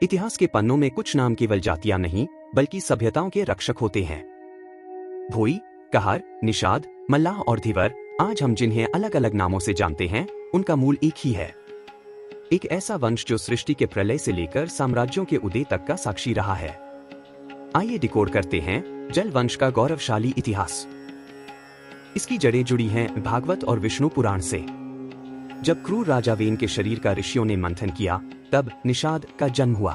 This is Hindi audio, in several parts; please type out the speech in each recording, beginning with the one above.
इतिहास के पन्नों में कुछ नाम केवल जातियां नहीं बल्कि सभ्यताओं के रक्षक होते हैं। भोई, कहार, निषाद, मल्लाह और धीवर, आज हम जिन्हें अलग अलग नामों से जानते हैं, उनका मूल एक ही है। एक ऐसा वंश जो सृष्टि के प्रलय से लेकर साम्राज्यों के उदय तक का साक्षी रहा है। आइए डिकोड करते हैं जल वंश का गौरवशाली इतिहास। इसकी जड़ें जुड़ी हैं भागवत और विष्णु पुराण से। जब क्रूर राजा वेन के शरीर का ऋषियों ने मंथन किया, तब निषाद का जन्म हुआ।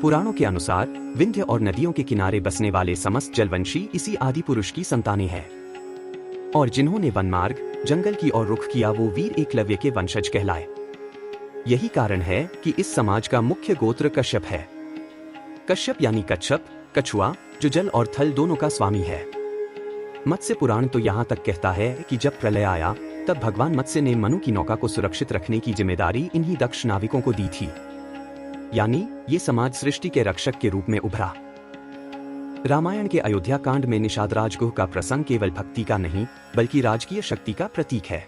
पुराणों के अनुसार विंध्य और नदियों के किनारे बसने वाले समस्त जलवंशी इसी आदि पुरुष की संतानें हैं, और जिन्होंने वनमार्ग, जंगल की ओर रुख किया वो वीर एकलव्य के वंशज कहलाए। यही कारण है कि इस समाज का मुख्य गोत्र कश्यप है। कश्यप यानी कच्छप, कछुआ, जो जल और थल दोनों का स्वामी है। मत्स्य पुराण तो यहाँ तक कहता है कि जब प्रलय आया तब भगवान मत्स्य ने मनु की नौका को सुरक्षित रखने की जिम्मेदारी इन्हीं दक्ष नाविकों को दी थी। यानी ये समाज सृष्टि के रक्षक के रूप में उभरा। रामायण के अयोध्या कांड में निषाद राजगुह का प्रसंग केवल भक्ति का नहीं बल्कि राजकीय शक्ति का प्रतीक है।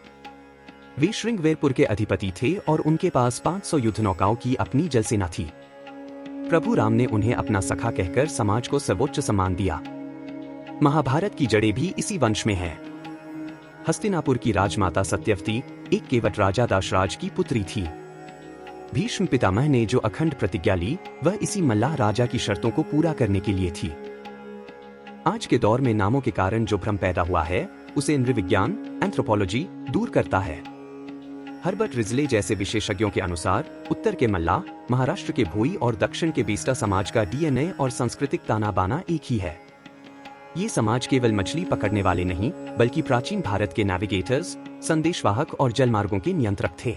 वे श्रृंगवेरपुर के अधिपति थे और उनके पास 500 युद्ध नौकाओं की अपनी जलसेना थी। प्रभु राम ने उन्हें अपना सखा कहकर समाज को सर्वोच्च सम्मान दिया। महाभारत की जड़ें भी इसी वंश में हैं। हस्तिनापुर की राजमाता सत्यवती एक केवट राजा दाशराज की पुत्री थी। भीष्म पितामह ने जो अखंड प्रतिज्ञा ली वह इसी मल्लाह राजा की शर्तों को पूरा करने के लिए थी। आज के दौर में नामों के कारण जो भ्रम पैदा हुआ है उसे नृविज्ञान, एंथ्रोपोलॉजी दूर करता है। हर्बर्ट रिजले जैसे विशेषज्ञों के अनुसार उत्तर के मल्लाह, महाराष्ट्र के भोई और दक्षिण के बेस्टा समाज का डीएनए और सांस्कृतिक ताना बाना एक ही है। ये समाज केवल मछली पकड़ने वाले नहीं बल्कि प्राचीन भारत के नेविगेटर्स, संदेशवाहक और जलमार्गों के नियंत्रक थे।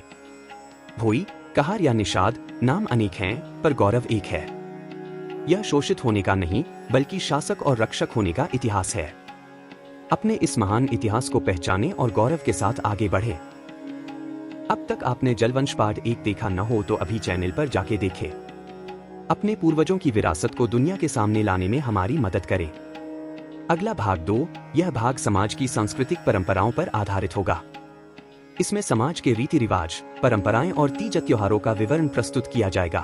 भोई, कहार या निषाद नाम अनेक हैं पर गौरव एक है। यह शोषित होने का नहीं बल्कि शासक और रक्षक होने का इतिहास है। अपने इस महान इतिहास को पहचाने और गौरव के साथ आगे बढ़े। अब तक आपने जलवंश पार्ट 1 देखा न हो तो अभी चैनल पर जाके देखें। अपने पूर्वजों की विरासत को दुनिया के सामने लाने में हमारी मदद करें। अगला भाग 2, यह भाग समाज की सांस्कृतिक परंपराओं पर आधारित होगा। इसमें समाज के रीति रिवाज, परंपराएं और तीज त्योहारों का विवरण प्रस्तुत किया जाएगा।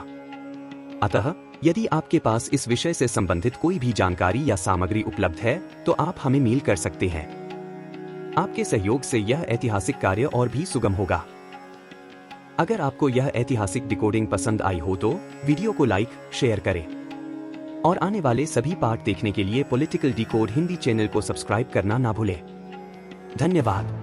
अतः यदि आपके पास इस विषय से संबंधित कोई भी जानकारी या सामग्री उपलब्ध है तो आप हमें मेल कर सकते हैं। आपके सहयोग से यह ऐतिहासिक कार्य और भी सुगम होगा। अगर आपको यह ऐतिहासिक डिकोडिंग पसंद आई हो तो वीडियो को लाइक, शेयर करें और आने वाले सभी पार्ट देखने के लिए पॉलिटिकल डिकोड हिंदी चैनल को सब्सक्राइब करना ना भूलें। धन्यवाद।